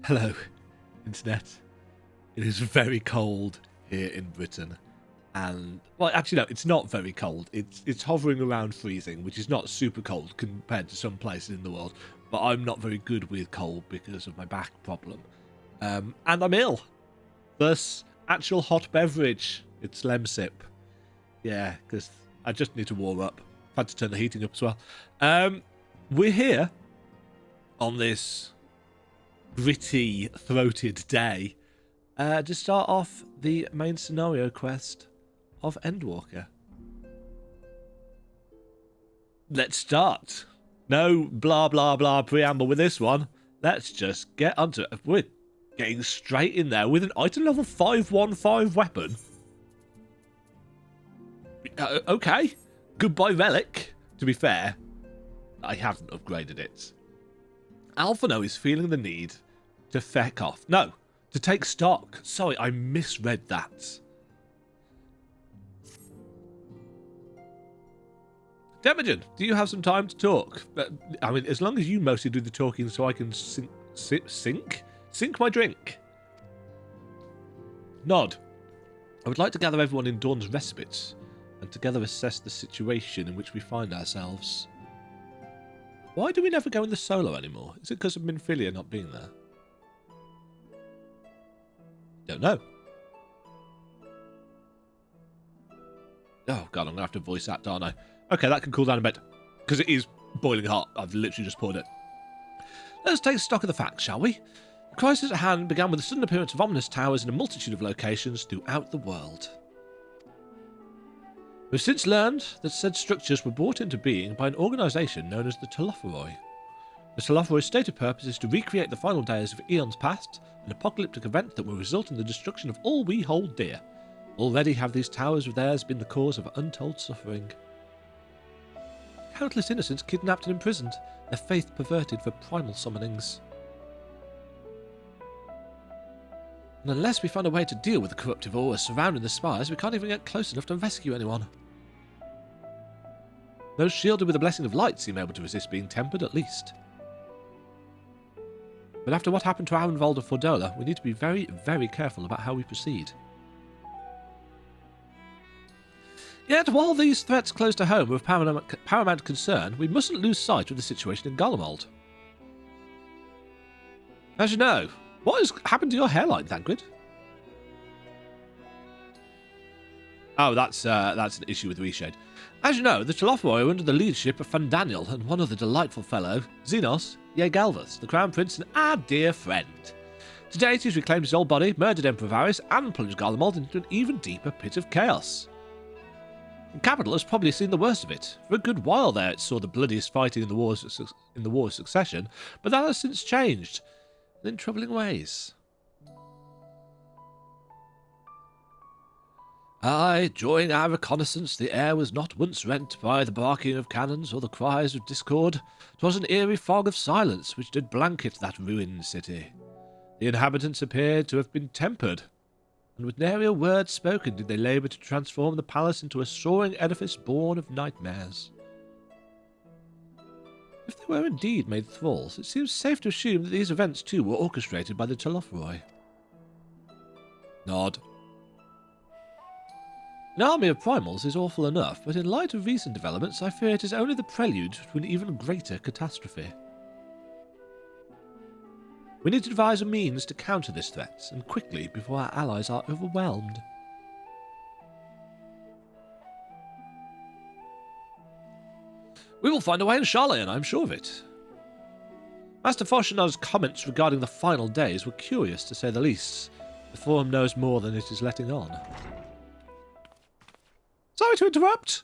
Hello, Internet. It is very cold here in Britain. And, well, actually, no, it's not very cold. It's hovering around freezing, which is not super cold compared to some places in the world. But I'm not very good with cold because of my back problem. And I'm ill. Thus, actual hot beverage. It's Lemsip. Yeah, because I just need to warm up. I've had to turn the heating up as well. We're here on this gritty, throated day to start off the main scenario quest of ENDWALKER. Let's start. No blah blah blah preamble with this one. Let's just get onto it. We're getting straight in there with an item level 515 weapon. Okay. Goodbye relic. To be fair, I haven't upgraded it. Alphano is feeling the need to feck off. No, to take stock. Sorry, I misread that. Demagen, do you have some time to talk? I mean, as long as you mostly do the talking so I can sink my drink. Nod. I would like to gather everyone in Dawn's respite and together assess the situation in which we find ourselves. Why do we never go in the solo anymore? Is it because of Minfilia not being there? Don't know. Oh god, I'm going to have to voice that, aren't I? Okay, that can cool down a bit. Because it is boiling hot. I've literally just poured it. Let's take stock of the facts, shall we? The crisis at hand began with the sudden appearance of ominous towers in a multitude of locations throughout the world. We've since learned that said structures were brought into being by an organisation known as the Telophoroi. The Telophoroi's stated purpose is to recreate the final days of eons past, an apocalyptic event that will result in the destruction of all we hold dear. Already have these towers of theirs been the cause of untold suffering. Countless innocents kidnapped and imprisoned, their faith perverted for primal summonings. And unless we find a way to deal with the corruptive aura surrounding the spires, we can't even get close enough to rescue anyone. Those shielded with the blessing of light seem able to resist being tempered, at least. But after what happened to Arenvalde of Fordola, we need to be very, very careful about how we proceed. Yet, while these threats close to home are of paramount concern, we mustn't lose sight of the situation in Garlemald. As you know, what has happened to your hairline, Thancred? Oh, that's an issue with Reshade. As you know, the Telophoroi are under the leadership of Fandaniel and one other delightful fellow, Xenos Yegalvus, the Crown Prince and our dear friend. To date, he's reclaimed his old body, murdered Emperor Varys, and plunged Garlemald into an even deeper pit of chaos. The capital has probably seen the worst of it. For a good while there, it saw the bloodiest fighting in the War of Succession, but that has since changed, and in troubling ways. Aye, during our reconnaissance, the air was not once rent by the barking of cannons or the cries of discord. 'Twas an eerie fog of silence which did blanket that ruined city. The inhabitants appeared to have been tempered, and with nary a word spoken did they labour to transform the palace into a soaring edifice born of nightmares. If they were indeed made thralls, it seems safe to assume that these events too were orchestrated by the Telophoroi. Nod. An army of primals is awful enough, but in light of recent developments, I fear it is only the prelude to an even greater catastrophe. We need to devise a means to counter this threat, and quickly before our allies are overwhelmed. We will find a way in Charlayan, I'm sure of it. Master Foshinar's comments regarding the final days were curious, to say the least. The Forum knows more than it is letting on. Sorry to interrupt.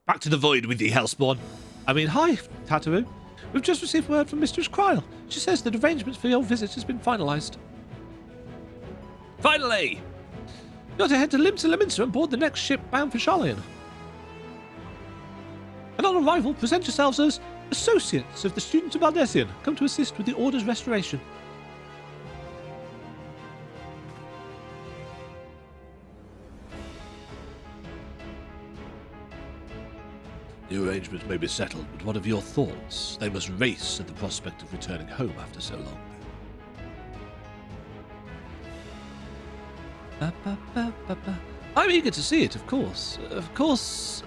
Back to the void with thee, Hellspawn. Hi, Tataru. We've just received word from Mistress Kryl. She says that arrangements for your visit has been finalised. Finally! You're to head to Limsa and board the next ship bound for Charlayan. And on arrival, present yourselves as associates of the students of Aldessian, come to assist with the Order's restoration. The arrangements may be settled, but what of your thoughts? They must race at the prospect of returning home after so long. I'm eager to see it, of course. Of course,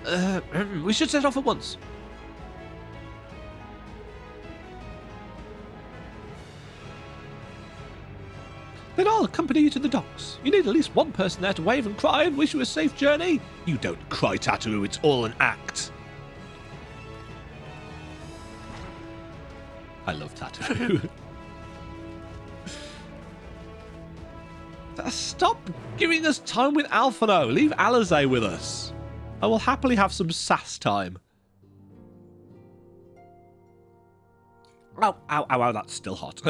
we should set off at once. Then I'll accompany you to the docks. You need at least one person there to wave and cry and wish you a safe journey. You don't cry, Tataru. It's all an act. I love Tataru. Stop giving us time with Alphino. Leave Alizé with us. I will happily have some sass time. Ow, ow, ow, ow, that's still hot.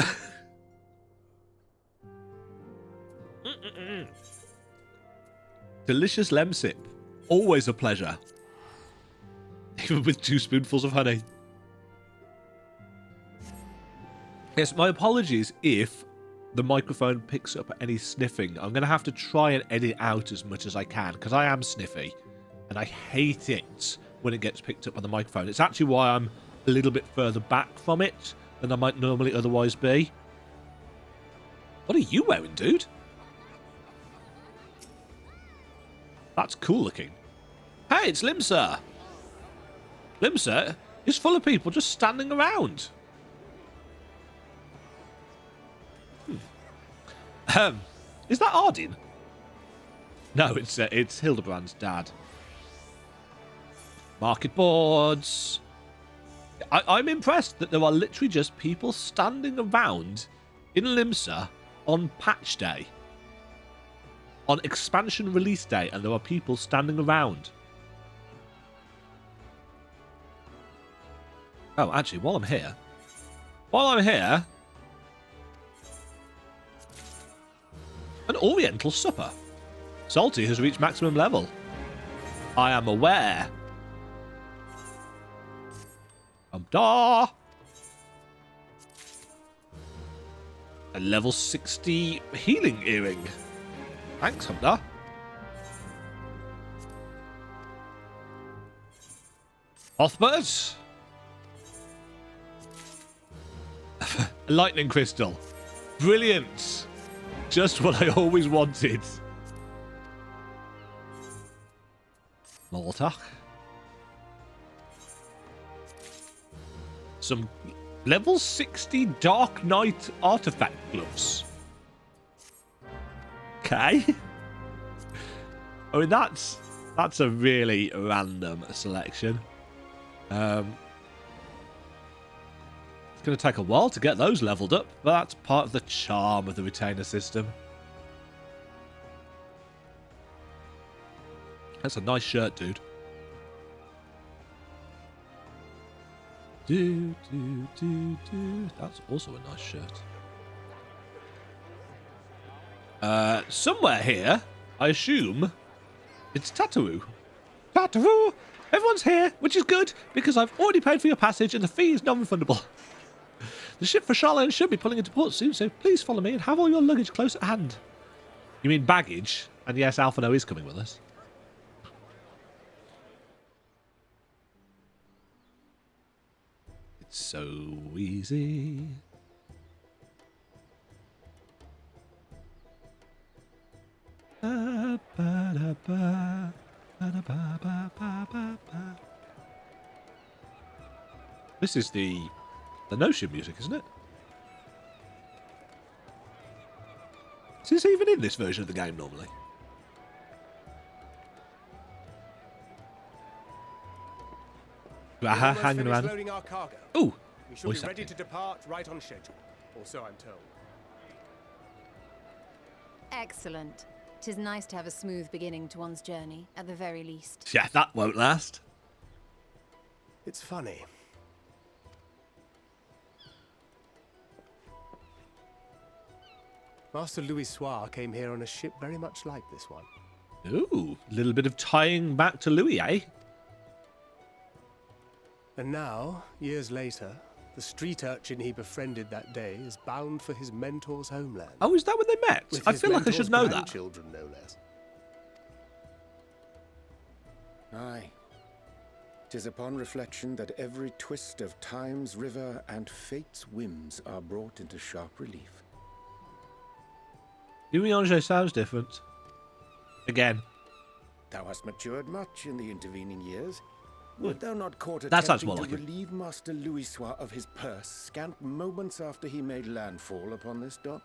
Delicious lemsip. Always a pleasure. Even with 2 spoonfuls of honey. Yes, my apologies if the microphone picks up any sniffing. I'm going to have to try and edit out as much as I can, because I am sniffy. And I hate it when it gets picked up on the microphone. It's actually why I'm a little bit further back from it than I might normally otherwise be. What are you wearing, dude? That's cool looking. Hey, it's Limsa. Limsa is full of people just standing around. Is that Ardin? No, it's Hildebrand's dad. Market boards. I'm impressed that there are literally just people standing around in Limsa on patch day. On expansion release day, and there are people standing around. Oh, actually, while I'm here, an Oriental supper. Salty has reached maximum level. I am aware. Da. A level 60 healing earring. Thanks, Humda. Othbert. Lightning crystal. Brilliant. Just what I always wanted. Malta. Some level 60 Dark Knight artifact gloves. Okay. I mean, that's a really random selection. It's going to take a while to get those leveled up, but that's part of the charm of the retainer system. That's a nice shirt, dude. That's also a nice shirt. Somewhere here, I assume, it's Tataru. Tataru! Everyone's here, which is good, because I've already paid for your passage and the fee is non-refundable. The ship for Charlotte should be pulling into port soon, so please follow me and have all your luggage close at hand. You mean baggage? And yes, Alphino is coming with us. It's so easy. This is the Notion music, isn't it? Is this even in this version of the game normally? Hanging around. Loading our cargo. Ooh, We shall be ready to depart right on schedule, or so I'm told. Excellent. 'Tis nice to have a smooth beginning to one's journey, at the very least. Yeah, that won't last. It's funny. Master Louis Soir came here on a ship very much like this one. Ooh, a little bit of tying back to Louis, eh? And now, years later, the street urchin he befriended that day is bound for his mentor's homeland. Oh, is that when they met? With I his feel like I should know that. Children, no less. Aye. 'Tis upon reflection that every twist of time's river and fate's whims are brought into sharp relief. Louis-Ange sounds different. Again. Thou hast matured much in the intervening years. Would thou not court That sounds attempting more to like it. relieve Master Louisois of his purse scant moments after he made landfall upon this dock?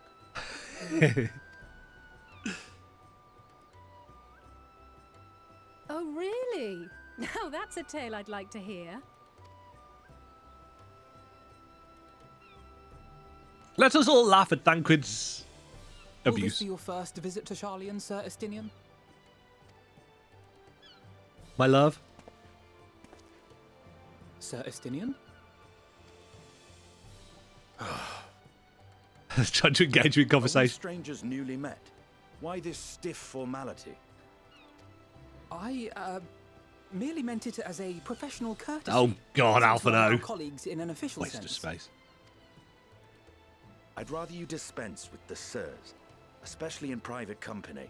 Oh, really? Now that's a tale I'd like to hear. Let us all laugh at Thancred's Will this abuse. be your first visit to Charlian, Sir Estinian? My love. Sir Estinian? Trying to engage you in Are we conversation. strangers newly met? Why this stiff formality? I, merely meant it as a professional courtesy. Oh, God, Since one of our Alphino. colleagues in an official Waste of sense. space. I'd rather you dispense with the sirs, especially in private company,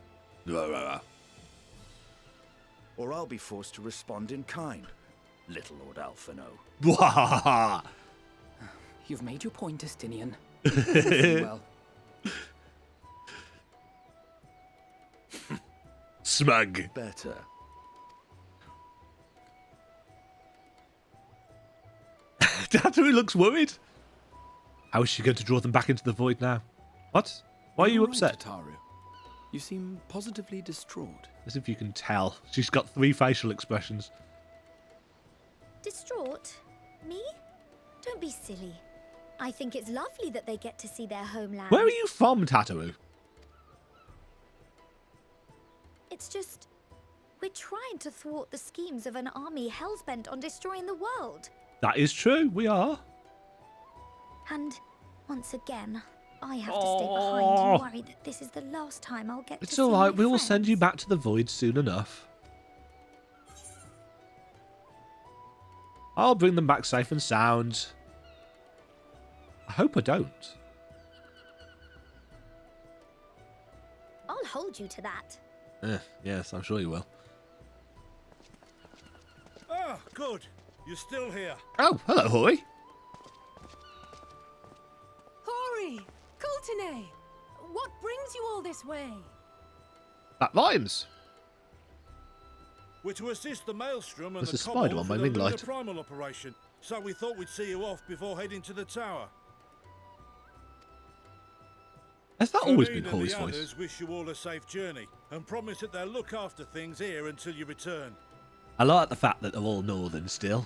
or I'll be forced to respond in kind, little Lord Alphino. You've made your point, Estinian. Very well. Smug. Better. Tataru looks worried. How is she going to draw them back into the void now? What? Why are you Right, upset? Tataru. You seem positively distraught. As if you can tell. She's got 3 facial expressions. Distraught? Me? Don't be silly. I think it's lovely that they get to see their homeland. Where are you from, Tataru? It's just... we're trying to thwart the schemes of an army hellbent on destroying the world. That is true, we are. And, once again, I have to stay behind and worry that this is the last time I'll get to It's see alright, my we will send you friends. back to the void soon enough. I'll bring them back safe and sound. I hope I don't. I'll hold you to that. Yes, I'm sure you will. Ah, good. You're still here. Oh, hello, Hori. Hori! Coulternay! What brings you all this way? That rhymes. We're to assist the Maelstrom and There's the a spider Kobold on my with ring the lunar light. primal operation, so we thought we'd see you off before heading to the tower. Has that always Feline been and Hori's the voice? others wish you all a safe journey and promise that they'll look after things here until you return. I like the fact that they're all northern still.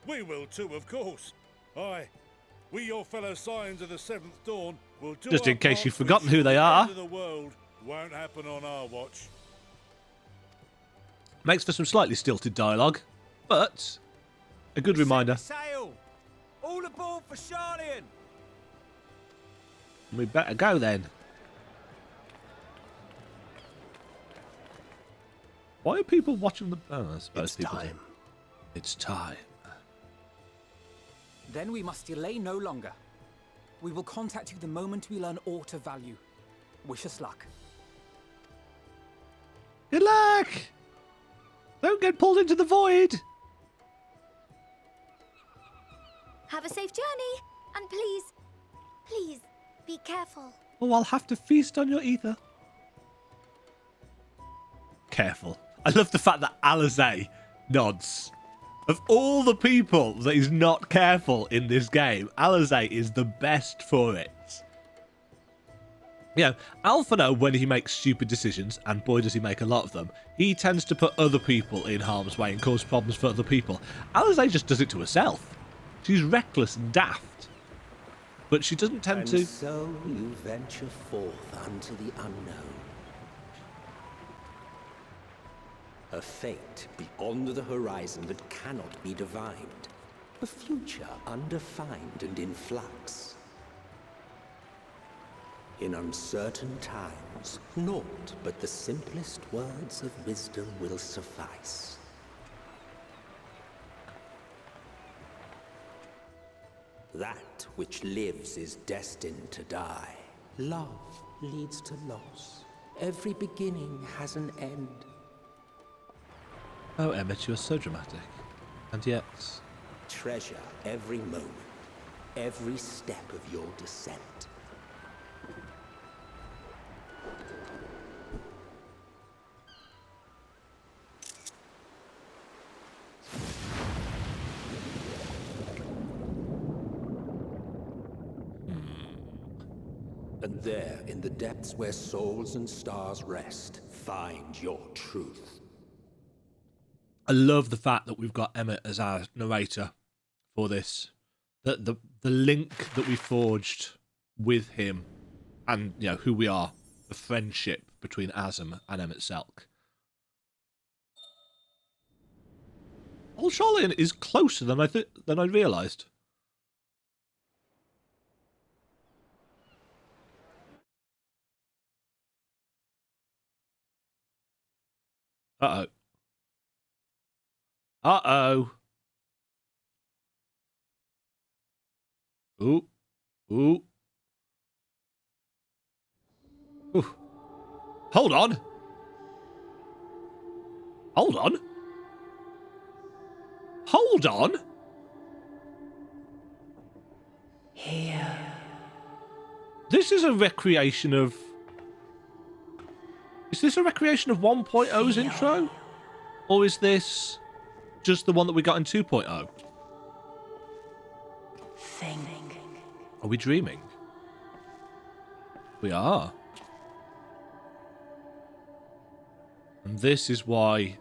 We will too, of course. Aye. We, your fellow Scions of the Seventh Dawn, will do Just our in case part you've to forgotten ensure who they the are. end of the world won't happen on our watch. Makes for some slightly stilted dialogue, but a good reminder. Sail! All aboard for Charlian! We better go then. Why are people watching the... Oh, I suppose It's people do. time. It's time. Then we must delay no longer. We will contact you the moment we learn aught of value. Wish us luck. Good luck! Don't get pulled into the void! Have a safe journey. And please, please, be careful. Oh, I'll have to feast on your ether. Careful. I love the fact that Alizé nods. Of all the people that is not careful in this game, Alizé is the best for it. You know, Alphino, when he makes stupid decisions, and boy does he make a lot of them, he tends to put other people in harm's way and cause problems for other people. Alizé just does it to herself. She's reckless and daft. But she doesn't tend to... So you venture forth unto the unknown. A fate beyond the horizon that cannot be divined. A future undefined and in flux. In uncertain times, naught but the simplest words of wisdom will suffice. That which lives is destined to die. Love leads to loss. Every beginning has an end. Oh, Emmett, you're so dramatic. And yet... Treasure every moment, every step of your descent. And there, in the depths where souls and stars rest, find your truth. I love the fact that we've got Emmett as our narrator for this. The link that we forged with him and, you know, who we are. The friendship between Azam and Emmett Selk. Old Charlene is closer than I realised. Uh-oh. Uh-oh. Ooh. Ooh. Ooh. Hold on. Hold on. Hold on. Here. This is a recreation of... Is this a recreation of 1.0's intro? Or is this just the one that we got in 2.0? Think. Are we dreaming? We are. And this is why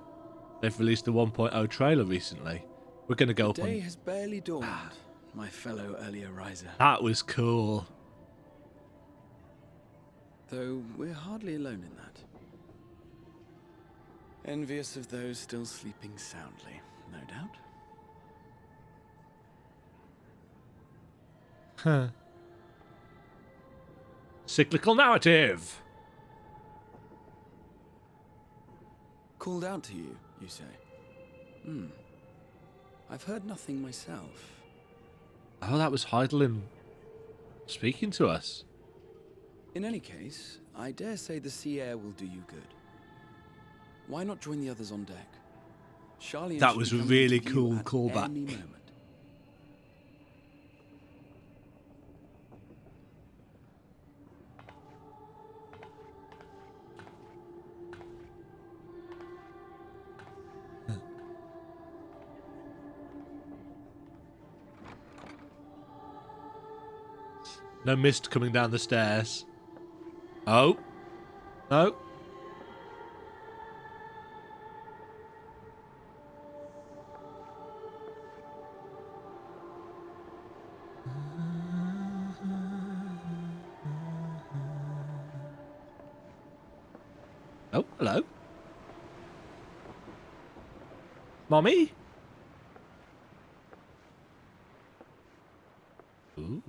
they've released the 1.0 trailer recently. We're going to go up on... The day has barely dawned, my fellow earlier riser. That was cool. Though we're hardly alone in that. Envious of those still sleeping soundly, no doubt. Huh. Cyclical narrative. Called out to you, you say? I've heard nothing myself. Oh, that was Heidelin speaking to us. In any case, I dare say the sea air will do you good. Why not join the others on deck? Charlie That was a really cool callback. Any moment. No mist coming down the stairs. Oh. No. Oh, hello. Mommy? Ooh.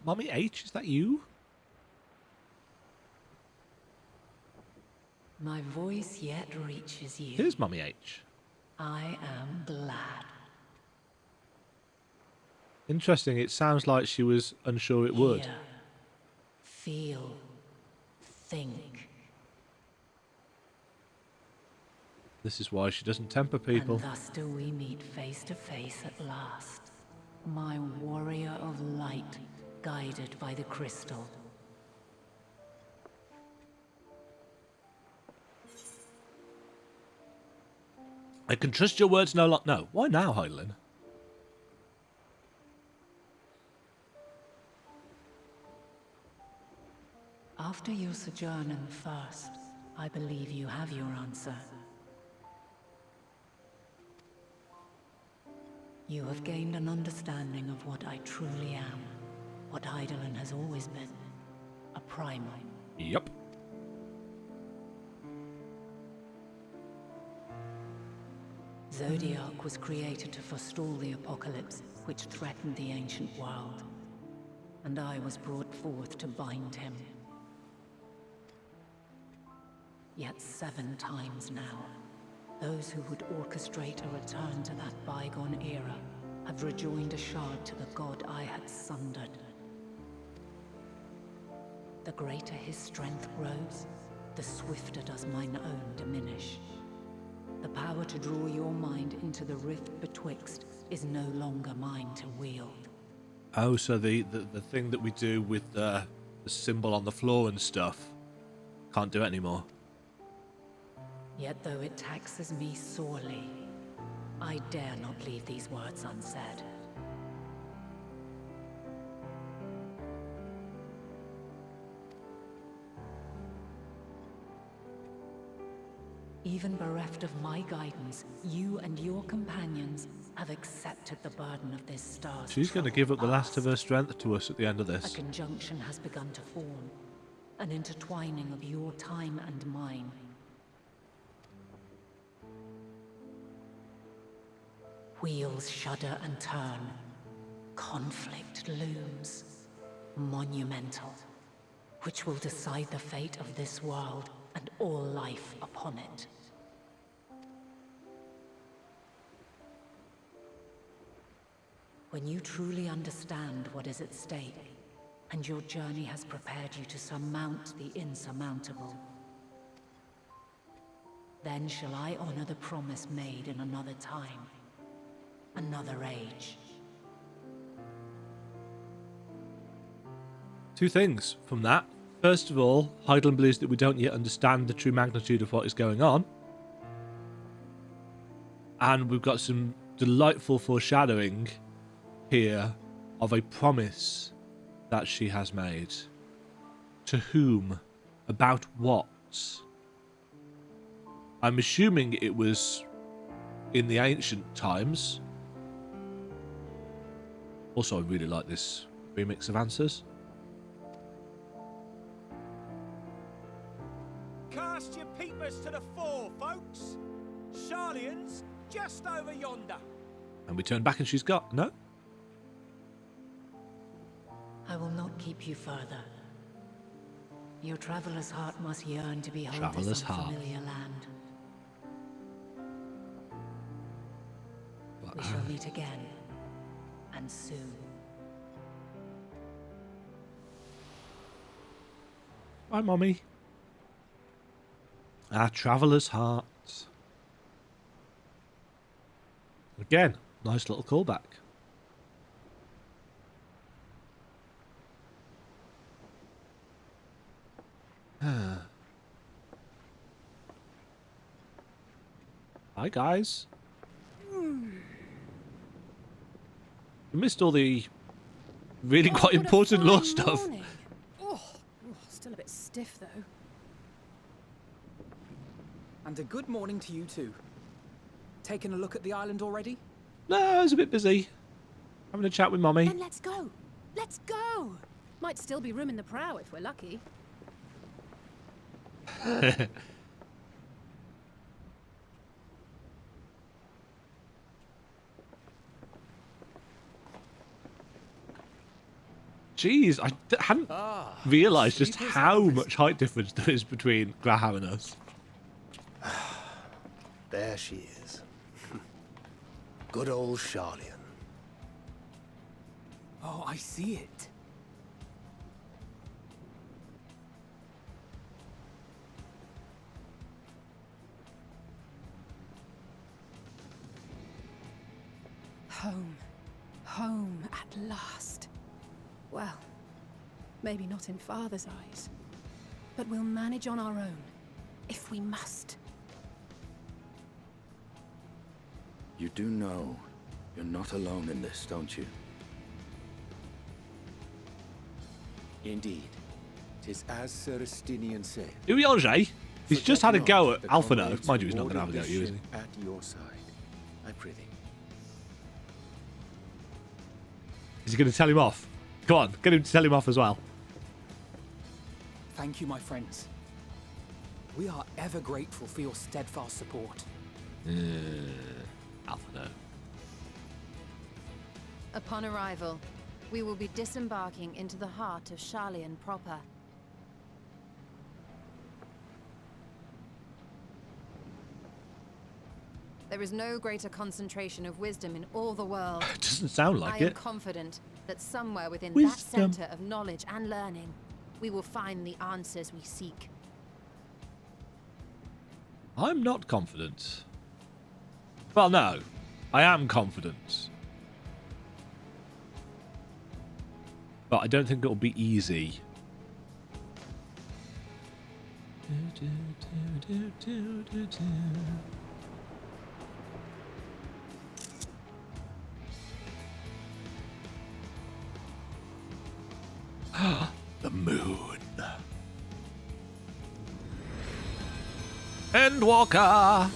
Mommy H, is that you? My voice yet reaches you. Here's Mommy H. I am glad. Interesting, it sounds like she was unsure it would. Hear, feel, think. This is why she doesn't temper people. And thus do we meet face to face at last. My warrior of light, guided by the crystal. I can trust your words no longer. No. Why now, Heidelin? After your sojourn in the First, I believe you have your answer. You have gained an understanding of what I truly am, what Heidelin has always been, a primal. Yep. Zodiac was created to forestall the apocalypse which threatened the ancient world, and I was brought forth to bind him. Yet 7 times now, those who would orchestrate a return to that bygone era have rejoined a shard to the god I had sundered. The greater his strength grows, the swifter does mine own diminish. The power to draw your mind into the rift betwixt is no longer mine to wield. Oh, so the thing that we do with the symbol on the floor and stuff, can't do it anymore. Yet though it taxes me sorely, I dare not leave these words unsaid. Even bereft of my guidance, you and your companions have accepted the burden of this star's She's going to give up the last of her strength to us at the end of A this. conjunction has begun to form, an intertwining of your time and mine. Wheels shudder and turn. Conflict looms. Monumental. Which will decide the fate of this world and all life upon it. When you truly understand what is at stake, and your journey has prepared you to surmount the insurmountable, then shall I honor the promise made in another time, another age. Two things from that. First of all, Hydaelyn believes that we don't yet understand the true magnitude of what is going on. And we've got some delightful foreshadowing here of a promise that she has made. To whom? About what? I'm assuming it was in the ancient times. Also, I really like this remix of answers. Cast your peepers to the fore, folks. Charlian's just over yonder. And we turn back and she's got... No? I will not keep you further. Your traveler's heart must yearn to behold Traveler's this heart. unfamiliar land. We shall meet again, and soon. Hi, Mommy. Our traveller's heart. Again, nice little callback. Hi, guys. We missed all the really quite important lore stuff. Still a bit stiff though. And a good morning to you too. Taking a look at the island already? No, I was a bit busy. Having a chat with Mommy. Then let's go. Let's go. Might still be room in the prow if we're lucky. Jeez, I hadn't realised just how much height difference there is between Graham and us. There she is. Good old Charlian. Oh, I see it. Home. Home at last. Well, maybe not in Father's eyes, but we'll manage on our own, if we must. You do know you're not alone in this, don't you? Indeed. 'Tis as Sir Estinian said. Uriange, he's just had a go at Alphino. Comrades Mind you, he's who not going to have a go ordered at you, this is he? ship at your side, I prithee. Is he going to tell him off? Come on, get him to tell him off as well. Thank you, my friends. We are ever grateful for your steadfast support. Alphino. Upon arrival, we will be disembarking into the heart of Charlian proper. There is no greater concentration of wisdom in all the world. Doesn't sound like I am it. confident that somewhere within Wisdom. that center of knowledge and learning we will find the answers we seek. I'm not confident. Well, no. I am confident. But I don't think it'll be easy. The moon. Endwalker.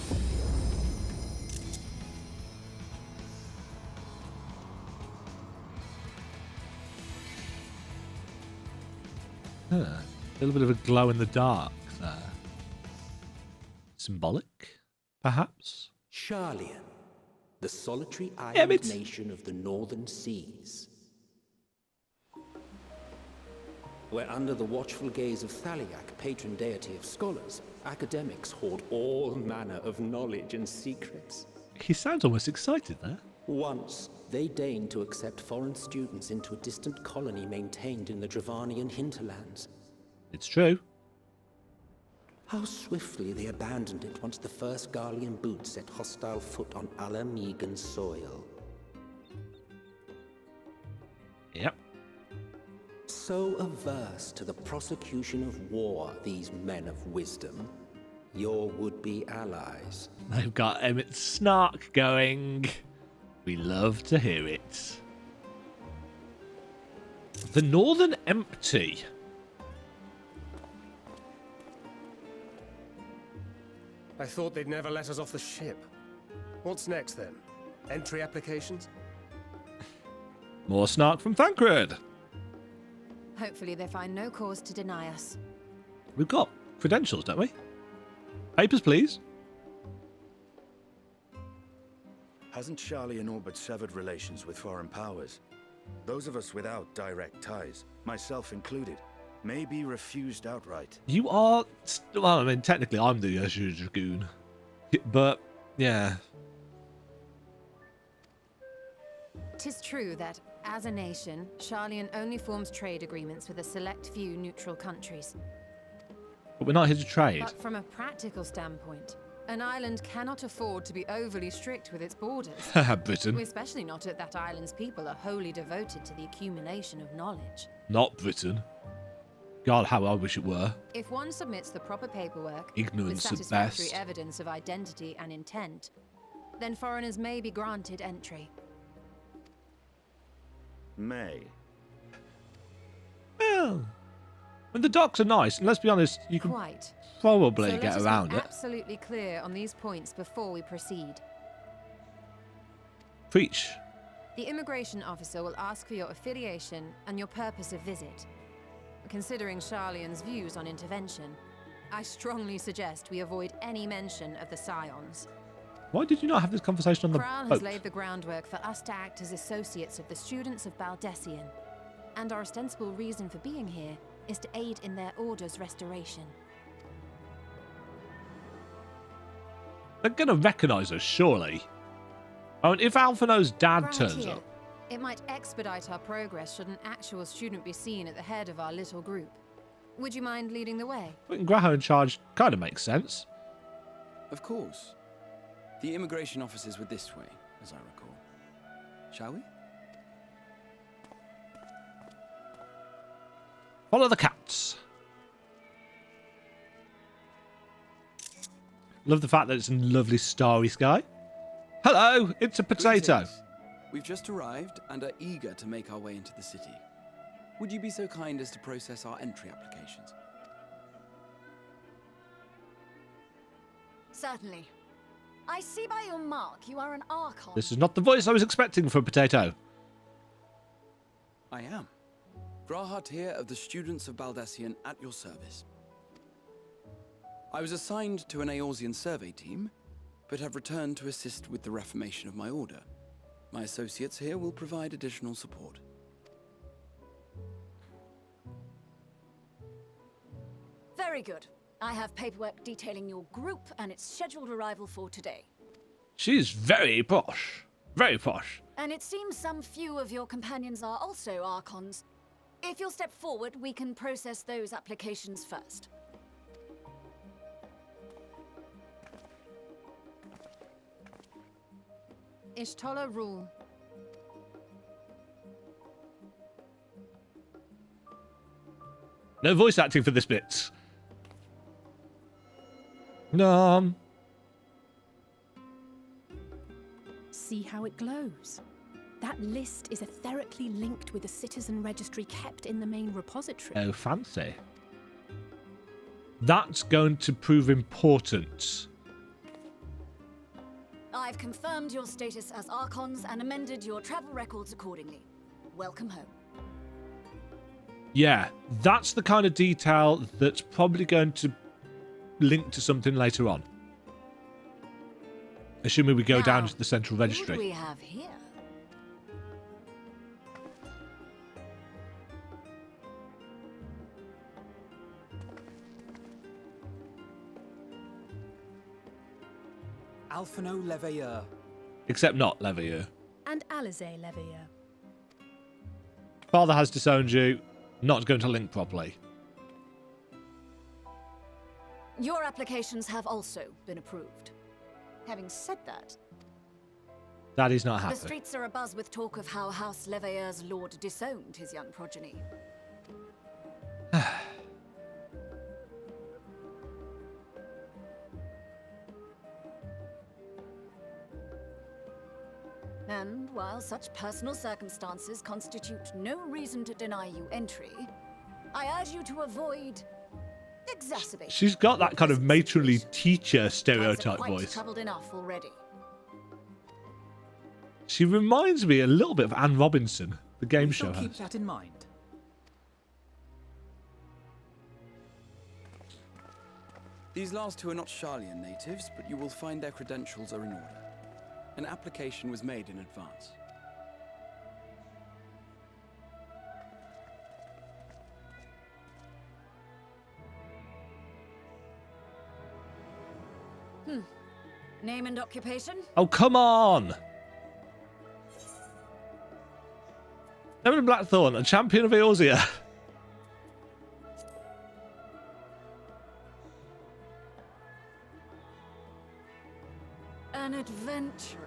A little bit of a glow in the dark there. Symbolic, perhaps? Sharlayan, the solitary island nation of the northern seas. Where under the watchful gaze of Thaliak, patron deity of scholars, academics hoard all manner of knowledge and secrets. He sounds almost excited there. Once, they deigned to accept foreign students into a distant colony maintained in the Dravanian hinterlands. It's true. How swiftly they abandoned it once the first Garlean boot set hostile foot on Alamegan soil. Yep. So averse to the prosecution of war, these men of wisdom, your would-be allies. They've got Emmett Snark going. We love to hear it. The Northern Empty. I thought they'd never let us off the ship. What's next then? Entry applications? More snark from Thancred. Hopefully they find no cause to deny us. We've got credentials, don't we? Papers, please. Hasn't Sharlayan all but severed relations with foreign powers? Those of us without direct ties, myself included, may be refused outright. You are... Well, I mean, technically I'm the Azure Dragoon. But, yeah. 'Tis true that, as a nation, Sharlayan only forms trade agreements with a select few neutral countries. But we're not here to trade. But from a practical standpoint, an island cannot afford to be overly strict with its borders. Britain. Especially not if that island's people are wholly devoted to the accumulation of knowledge. Not Britain. God, how I wish it were. If one submits the proper paperwork Ignorance with at satisfactory best. evidence of identity and intent, then foreigners may be granted entry. May. Well, when the docks are nice, and let's be honest, you can Quite. probably So get let us around be it. absolutely clear on these points before we proceed. Preach. The immigration officer will ask for your affiliation and your purpose of visit. Considering Sharlayan's views on intervention, I strongly suggest we avoid any mention of the Scions. Why did you not have this conversation on the Kral boat? has laid the groundwork for us to act as associates of the students of Baldessian, and our ostensible reason for being here is to aid in their order's restoration. They're going to recognise us, surely. I mean, if Alphino's dad turns Granted, up... it might expedite our progress should an actual student be seen at the head of our little group. Would you mind leading the way? Putting Graho in charge kind of makes sense. Of course. The immigration officers were this way, as I recall. Shall we? Follow the cats. Love the fact that it's a lovely starry sky. Hello, it's a potato. Greetings. We've just arrived and are eager to make our way into the city. Would you be so kind as to process our entry applications? Certainly. I see by your mark you are an Archon. This is not the voice I was expecting for a potato. I am. Grahat here of the Students of Baldessian at your service. I was assigned to an Eorzean survey team, but have returned to assist with the reformation of my order. My associates here will provide additional support. Very good. I have paperwork detailing your group and its scheduled arrival for today. She's very posh. Very posh. And it seems some few of your companions are also Archons. If you'll step forward, we can process those applications first. Ishtola rule. No voice acting for this bit. No. See how it glows? That list is etherically linked with a citizen registry kept in the main repository. Oh, fancy. That's going to prove important. I've confirmed your status as Archons and amended your travel records accordingly. Welcome home. Yeah, that's the kind of detail that's probably going to link to something later on. Assuming we go down to the central registry. What do we have here? Alphino Leveilleur. Except not Leveilleur. And Alize Leveilleur. Father has disowned you. Not going to link properly. Your applications have also been approved. Having said that, Daddy's not happy. the streets are abuzz with talk of how House Leveilleur's lord disowned his young progeny. And while such personal circumstances constitute no reason to deny you entry, I urge you to avoid exacerbating. She's got that kind of matronly teacher Times are stereotype quite voice. troubled enough already. She reminds me a little bit of Anne Robinson, the game show Keep host. that in mind. These last two are not Sharlayan natives, but you will find their credentials are in order. An application was made in advance. Name and occupation? Oh, come on! Evan Blackthorn, a champion of Eorzea. An adventurer.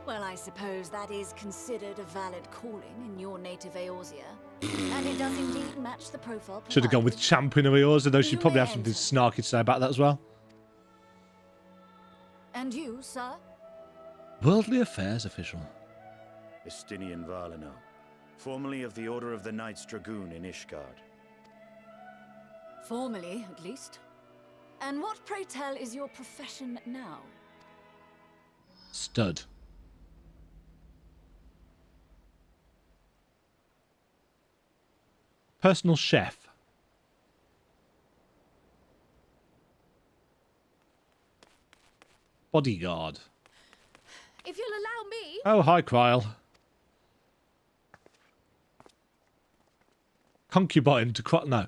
Well, I suppose that is considered a valid calling in your native Eorzea. And it does indeed match the profile. Should have gone with champion of Eorzea, though she'd probably have something snarky to say about that as well. And you, sir? Worldly Affairs official. Estinian Valeno, formerly of the Order of the Knights Dragoon in Ishgard. Formally, at least. And what, pray tell, is your profession now? Stud. Personal chef. Bodyguard. If you'll allow me. Oh, hi, Kryl. Concubine to no.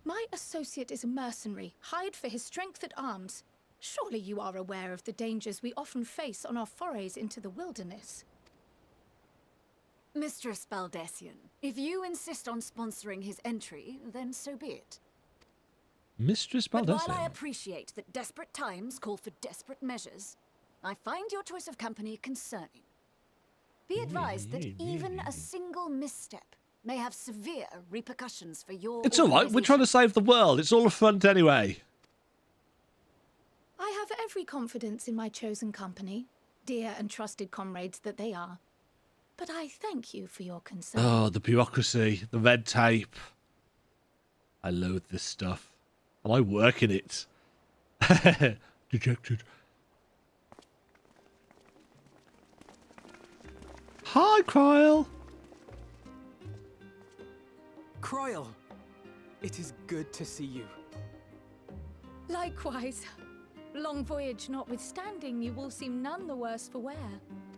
My associate is a mercenary, hired for his strength at arms. Surely you are aware of the dangers we often face on our forays into the wilderness. Mistress Baldessian, if you insist on sponsoring his entry, then so be it. Mistress But Baldessian. while I appreciate that desperate times call for desperate measures, I find your choice of company concerning. Be advised that even a single misstep may have severe repercussions for your It's alright, we're trying to save the world. It's all a front anyway. I have every confidence in my chosen company, dear and trusted comrades that they are. But I thank you for your concern. Oh, the bureaucracy, the red tape. I loathe this stuff. And I work in it. Dejected. Hi, Kryl. Kryl, it is good to see you. Likewise. Long voyage notwithstanding, you will seem none the worse for wear.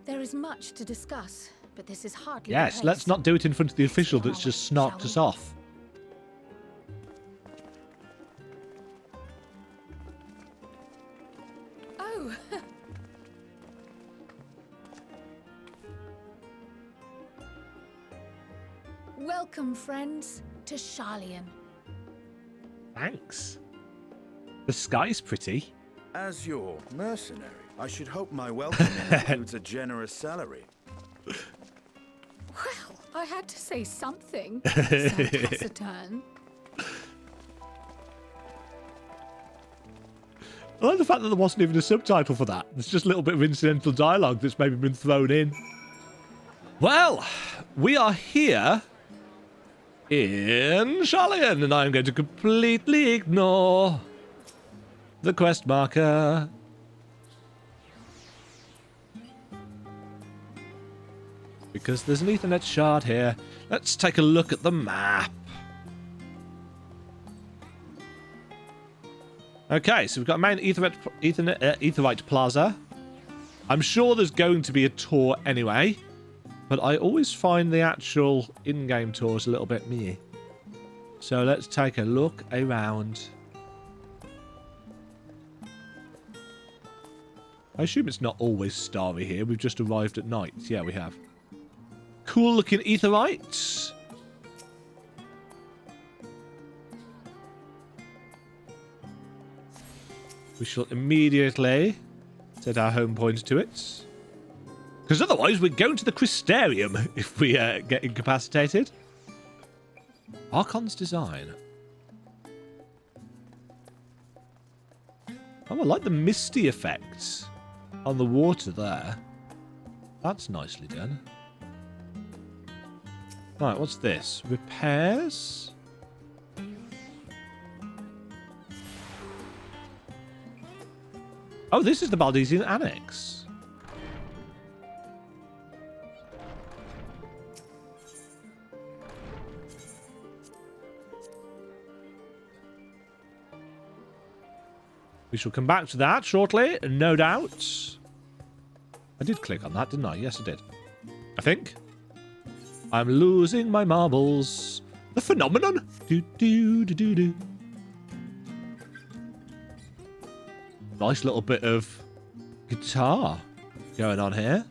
There is much to discuss, but this is hardly the Yes, place. let's not do it in front of the official that's just snarked us off. Oh. Welcome, friends, to Sharlayan. Thanks. The sky's pretty. As your mercenary, I should hope my welcome includes a generous salary. Well, I had to say something. So taciturn. I like the fact that there wasn't even a subtitle for that. It's just a little bit of incidental dialogue that's maybe been thrown in. Well, we are here in Sharlayan, and I'm going to completely ignore the quest marker. Because there's an Ethernet shard here. Let's take a look at the map. Okay, so we've got main Aetheryte Plaza. I'm sure there's going to be a tour anyway, but I always find the actual in-game tours a little bit meh. So let's take a look around. I assume it's not always starry here. We've just arrived at night. Yeah, we have. Cool looking Aetherytes. We shall immediately set our home points to it. Because otherwise we're going to the Crystarium if we get incapacitated. Archon's design. Oh, I like the misty effects on the water there. That's nicely done. Right, what's this? Repairs? Oh, this is the Baldesian Annex. We shall come back to that shortly, no doubt. I did click on that, didn't I? Yes, I did. I think. I'm losing my marbles. The phenomenon. Do do do do do. Nice little bit of guitar going on here.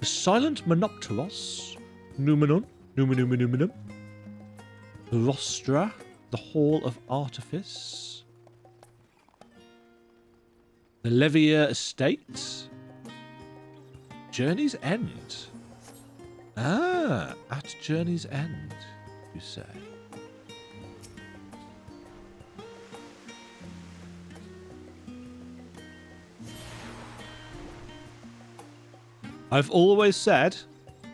The silent Monopteros. Numenon. Numenum. The Rostra. The Hall of Artifice. The Levier Estate. Journey's End. Ah, at Journey's End, you say. I've always said,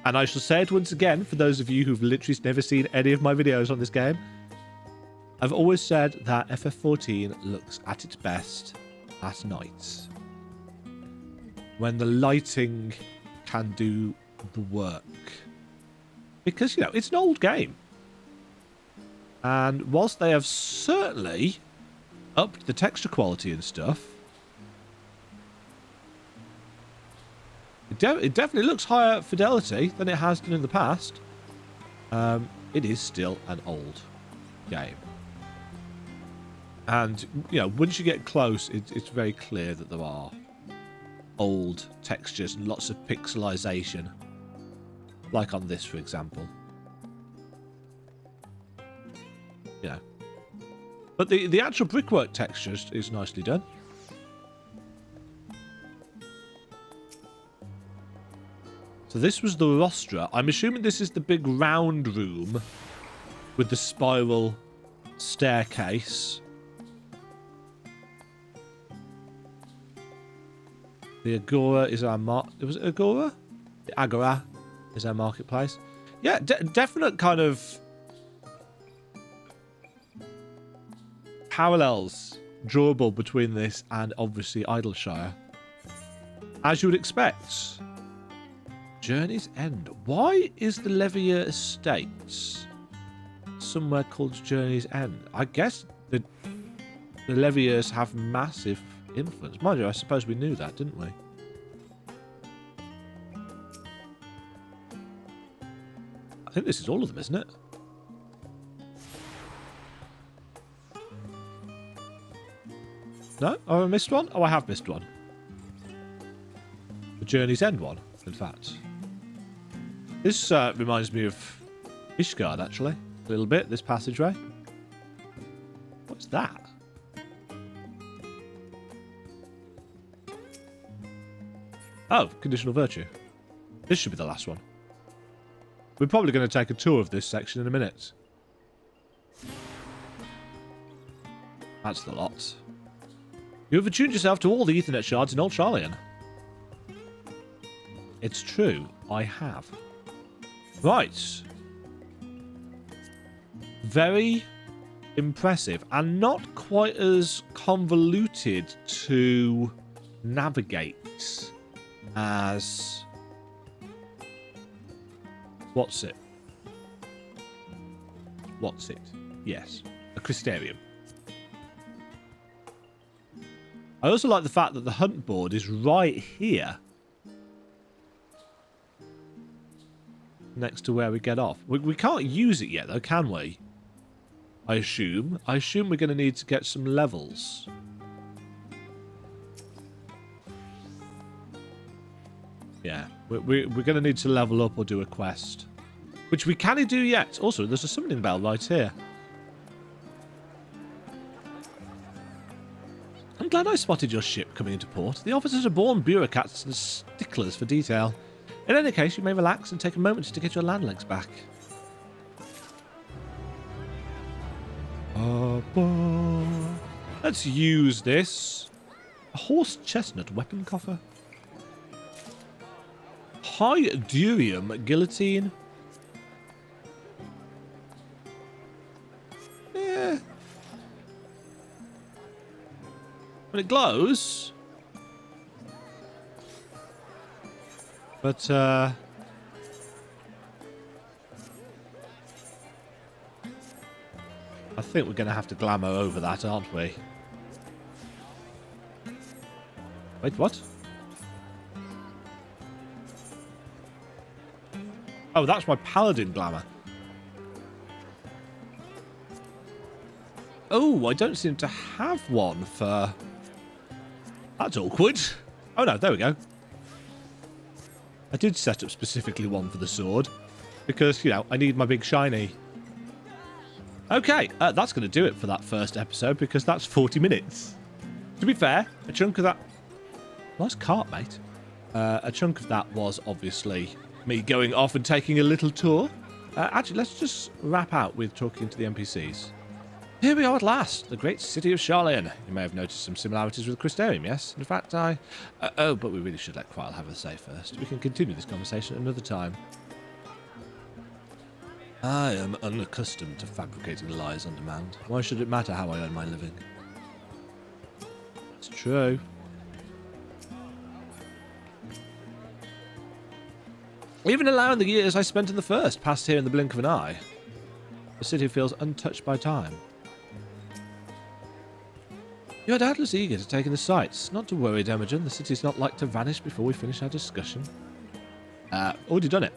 and I shall say it once again for those of you who've literally never seen any of my videos on this game, I've always said that FF14 looks at its best at night, when the lighting can do the work. Because, you know, it's an old game. And whilst they have certainly upped the texture quality and stuff, it definitely looks higher fidelity than it has done in the past. It is still an old game. And, you know, once you get close, it's very clear that there are old textures and lots of pixelization. Like on this, for example. Yeah. But the actual brickwork texture is nicely done. So this was the rostra. I'm assuming this is the big round room with the spiral staircase. The Agora is our was it Agora? The Agora is our marketplace. Yeah, definite kind of parallels drawable between this and obviously Idleshire. As you would expect. Journey's End. Why is the Levier Estates somewhere called Journey's End? I guess the Leviers have massive influence. Mind you, I suppose we knew that, didn't we? I think this is all of them, isn't it? No? Oh, I missed one? Oh, I have missed one. The Journey's End one, in fact. This reminds me of Ishgard, actually. A little bit, this passageway. What's that? Oh, conditional virtue. This should be the last one. We're probably going to take a tour of this section in a minute. That's the lot. You have attuned yourself to all the Ethernet shards in Old Sharlayan. It's true, I have. Right. Very impressive and not quite as convoluted to navigate as... What's it? What's it? Yes. A Crystarium. I also like the fact that the hunt board is right here. Next to where we get off. We can't use it yet though, can we? I assume. I assume we're going to need to get some levels. Yeah, we're going to need to level up or do a quest. Which we can't do yet. Also, there's a summoning bell right here. I'm glad I spotted your ship coming into port. The officers are born bureaucrats and sticklers for detail. In any case, you may relax and take a moment to get your land legs back. Let's use this. A horse chestnut weapon coffer. High durium guillotine. Yeah. When it glows. But, I think we're going to have to glamour over that, aren't we? Wait, what? Oh, that's my paladin glamour. Oh, I don't seem to have one for... That's awkward. Oh no, there we go. I did set up specifically one for the sword. Because, you know, I need my big shiny. Okay, that's going to do it for that first episode because that's 40 minutes. To be fair, a chunk of that... Nice cart, mate. A chunk of that was obviously me going off and taking a little tour. Actually, let's just wrap out with talking to the NPCs. Here we are at last, the great city of Sharlayan. You may have noticed some similarities with Crystarium, yes? In fact, oh, but we really should let Kryl have a say first. We can continue this conversation another time. I am unaccustomed to fabricating lies on demand. Why should it matter how I earn my living? It's true. Even allowing the years I spent in the first, passed here in the blink of an eye, the city feels untouched by time. You are doubtless eager to take in the sights. Not to worry, Demagen. The city's not like to vanish before we finish our discussion. Already done it.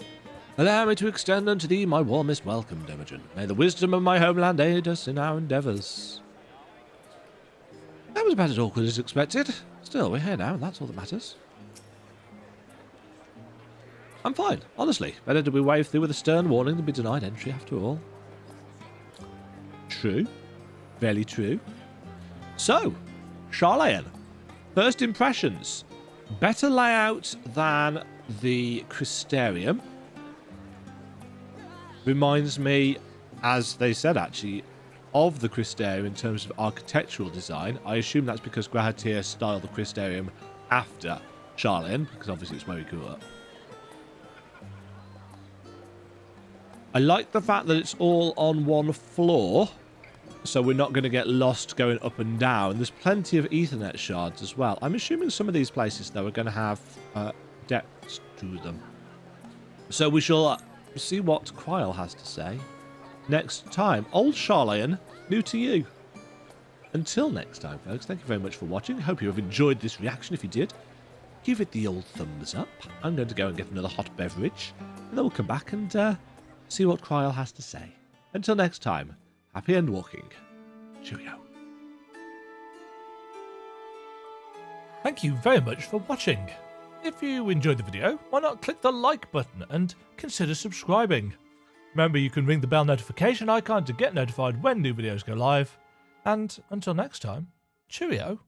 Allow me to extend unto thee my warmest welcome, Demagen. May the wisdom of my homeland aid us in our endeavours. That was about as awkward as expected. Still, we're here now, and that's all that matters. I'm fine, honestly. Better to be waved through with a stern warning than be denied entry after all. True. Very true. So, Sharlayan. First impressions. Better layout than the Crystarium. Reminds me, as they said actually, of the Crystarium in terms of architectural design. I assume that's because Grahatir styled the Crystarium after Sharlayan, because obviously it's where he grew up. I like the fact that it's all on one floor, so we're not going to get lost going up and down. There's plenty of Ethernet shards as well. I'm assuming some of these places, though, are going to have depths to them. So we shall see what Kryl has to say next time. Old Sharlayan, new to you. Until next time, folks, thank you very much for watching. I hope you have enjoyed this reaction. If you did, give it the old thumbs up. I'm going to go and get another hot beverage, and then we'll come back and see what Kryl has to say. Until next time, happy endwalking. Cheerio. Thank you very much for watching. If you enjoyed the video, why not click the like button and consider subscribing? Remember, you can ring the bell notification icon to get notified when new videos go live. And until next time, cheerio.